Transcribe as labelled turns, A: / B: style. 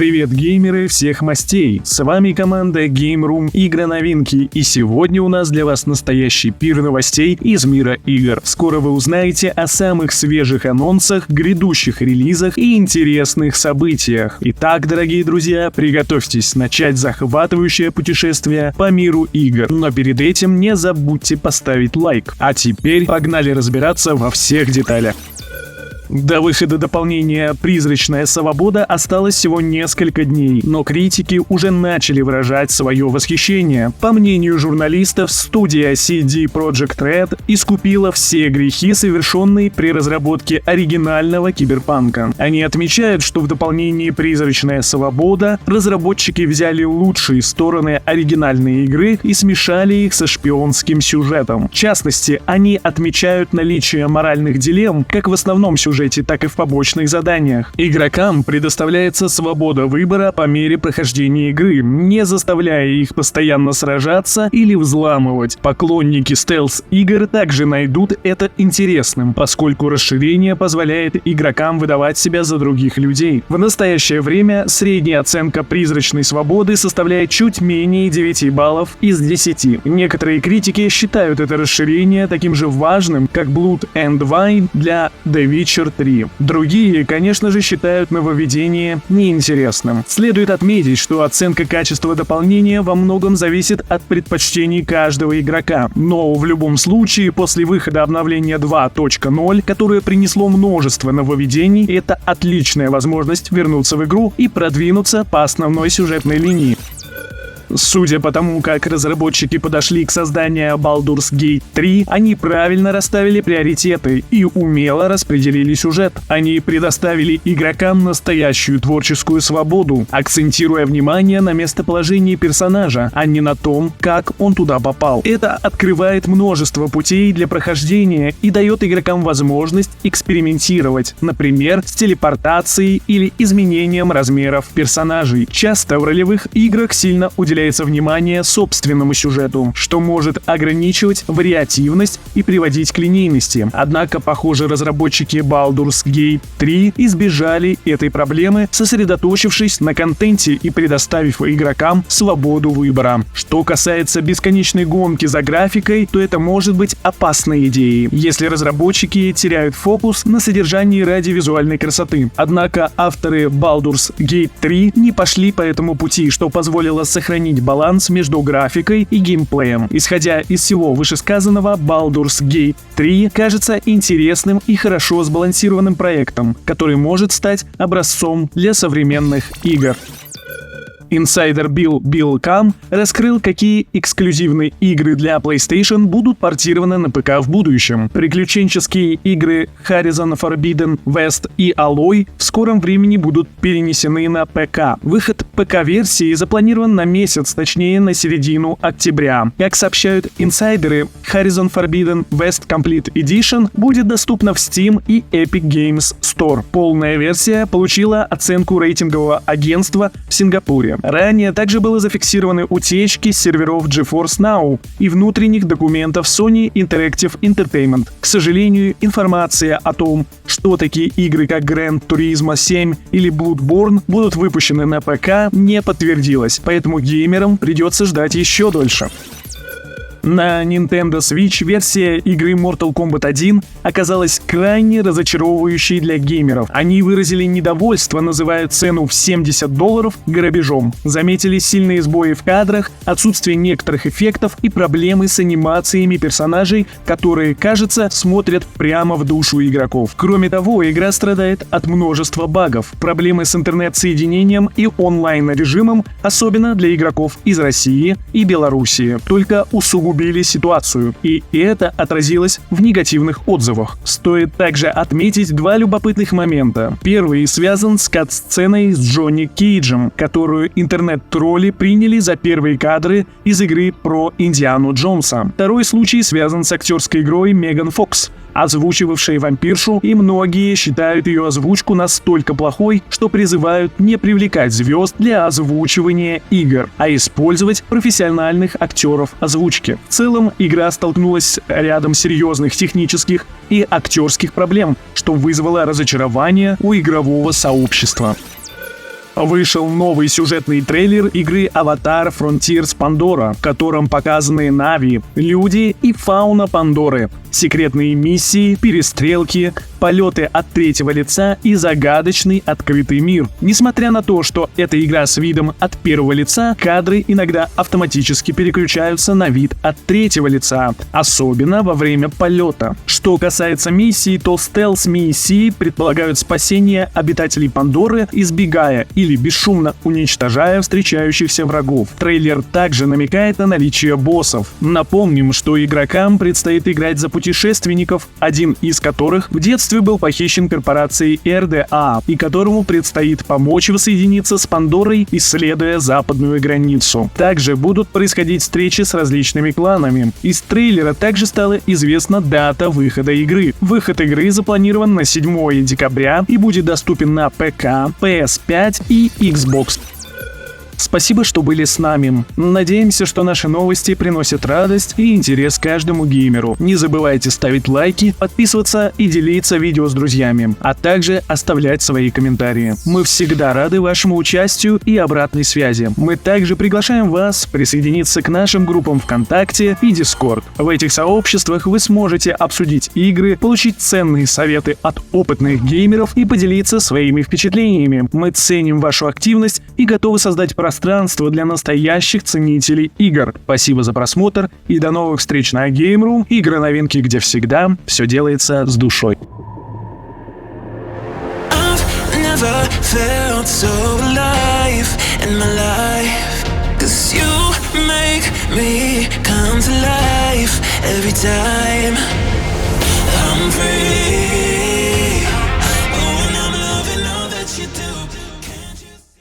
A: Привет, геймеры всех мастей! С вами команда Game Room Игры-новинки, и сегодня у нас для вас настоящий пир новостей из мира игр. Скоро вы узнаете о самых свежих анонсах, грядущих релизах и интересных событиях. Итак, дорогие друзья, приготовьтесь начать захватывающее путешествие по миру игр. Но перед этим не забудьте поставить лайк. А теперь погнали разбираться во всех деталях. До выхода дополнения «Призрачная свобода» осталось всего несколько дней, но критики уже начали выражать свое восхищение. По мнению журналистов, студия CD Projekt Red искупила все грехи, совершенные при разработке оригинального Киберпанка. Они отмечают, что в дополнении «Призрачная свобода» разработчики взяли лучшие стороны оригинальной игры и смешали их со шпионским сюжетом. В частности, они отмечают наличие моральных дилемм как в основном сюжете, так и в побочных заданиях. Игрокам предоставляется свобода выбора по мере прохождения игры, не заставляя их постоянно сражаться или взламывать. Поклонники стелс-игр также найдут это интересным, поскольку расширение позволяет игрокам выдавать себя за других людей. В настоящее время средняя оценка «Призрачной свободы» составляет чуть менее 9 баллов из 10. Некоторые критики считают это расширение таким же важным, как Blood and Wine для The Witcher 3. Другие, конечно же, считают нововведение неинтересным. Следует отметить, что оценка качества дополнения во многом зависит от предпочтений каждого игрока. Но в любом случае, после выхода обновления 2.0, которое принесло множество нововведений, это отличная возможность вернуться в игру и продвинуться по основной сюжетной линии. Судя по тому, как разработчики подошли к созданию Baldur's Gate 3, они правильно расставили приоритеты и умело распределили сюжет. Они предоставили игрокам настоящую творческую свободу, акцентируя внимание на местоположении персонажа, а не на том, как он туда попал. Это открывает множество путей для прохождения и дает игрокам возможность экспериментировать, например, с телепортацией или изменением размеров персонажей. Часто в ролевых играх сильно уделяется внимание собственному сюжету, что может ограничивать вариативность и приводить к линейности. Однако, похоже, разработчики Baldur's Gate 3 избежали этой проблемы, сосредоточившись на контенте и предоставив игрокам свободу выбора. Что касается бесконечной гонки за графикой, то это может быть опасной идеей, если разработчики теряют фокус на содержании ради визуальной красоты. Однако авторы Baldur's Gate 3 не пошли по этому пути, что позволило сохранить баланс между графикой и геймплеем. Исходя из всего вышесказанного, Baldur's Gate 3 кажется интересным и хорошо сбалансированным проектом, который может стать образцом для современных игр. Инсайдер Bill Кам раскрыл, какие эксклюзивные игры для PlayStation будут портированы на ПК в будущем. Приключенческие игры Horizon Forbidden West и Alloy в скором времени будут перенесены на ПК. Выход ПК-версии запланирован на месяц, точнее на середину октября. Как сообщают инсайдеры, Horizon Forbidden West Complete Edition будет доступна в Steam и Epic Games Store. Полная версия получила оценку рейтингового агентства в Сингапуре. Ранее также были зафиксированы утечки с серверов GeForce Now и внутренних документов Sony Interactive Entertainment. К сожалению, информация о том, что такие игры, как Gran Turismo 7 или Bloodborne будут выпущены на ПК, не подтвердилась, поэтому геймерам придется ждать еще дольше. На Nintendo Switch версия игры Mortal Kombat 1 оказалась крайне разочаровывающей для геймеров. Они выразили недовольство, называя цену в $70 грабежом. Заметили сильные сбои в кадрах, отсутствие некоторых эффектов и проблемы с анимациями персонажей, которые, кажется, смотрят прямо в душу игроков. Кроме того, игра страдает от множества багов. Проблемы с интернет-соединением и онлайн-режимом, особенно для игроков из России и Белоруссии, только усугубили ситуацию, и это отразилось в негативных отзывах. Стоит также отметить два любопытных момента. Первый связан с кат-сценой с Джонни Кейджем, которую интернет-тролли приняли за первые кадры из игры про Индиану Джонса. Второй случай связан с актерской игрой Меган Фокс, озвучивавшей вампиршу, и многие считают ее озвучку настолько плохой, что призывают не привлекать звезд для озвучивания игр, а использовать профессиональных актеров озвучки. В целом, игра столкнулась с рядом серьезных технических и актерских проблем, что вызвало разочарование у игрового сообщества. Вышел новый сюжетный трейлер игры Avatar Frontiers Pandora, в котором показаны Нави, люди и фауна Пандоры, секретные миссии, перестрелки, полеты от третьего лица и загадочный открытый мир. Несмотря на то, что эта игра с видом от первого лица, кадры иногда автоматически переключаются на вид от третьего лица, особенно во время полета. Что касается миссий, то стелс-миссии предполагают спасение обитателей Пандоры, избегая или бесшумно уничтожая встречающихся врагов. Трейлер также намекает на наличие боссов. Напомним, что игрокам предстоит играть за путешественников, один из которых в детстве был похищен корпорацией РДА и которому предстоит помочь воссоединиться с Пандорой, исследуя западную границу. Также будут происходить встречи с различными кланами. Из трейлера также стала известна дата выхода игры. Выход игры запланирован на 7 декабря и будет доступен на ПК, PS5 и Xbox. Спасибо, что были с нами. Надеемся, что наши новости приносят радость и интерес каждому геймеру. Не забывайте ставить лайки, подписываться и делиться видео с друзьями, а также оставлять свои комментарии. Мы всегда рады вашему участию и обратной связи. Мы также приглашаем вас присоединиться к нашим группам ВКонтакте и Discord. В этих сообществах вы сможете обсудить игры, получить ценные советы от опытных геймеров и поделиться своими впечатлениями. Мы ценим вашу активность и готовы создать пространство для настоящих ценителей игр. Спасибо за просмотр и до новых встреч на Game Room, игры новинки, где всегда все делается с душой.
B: I'm free.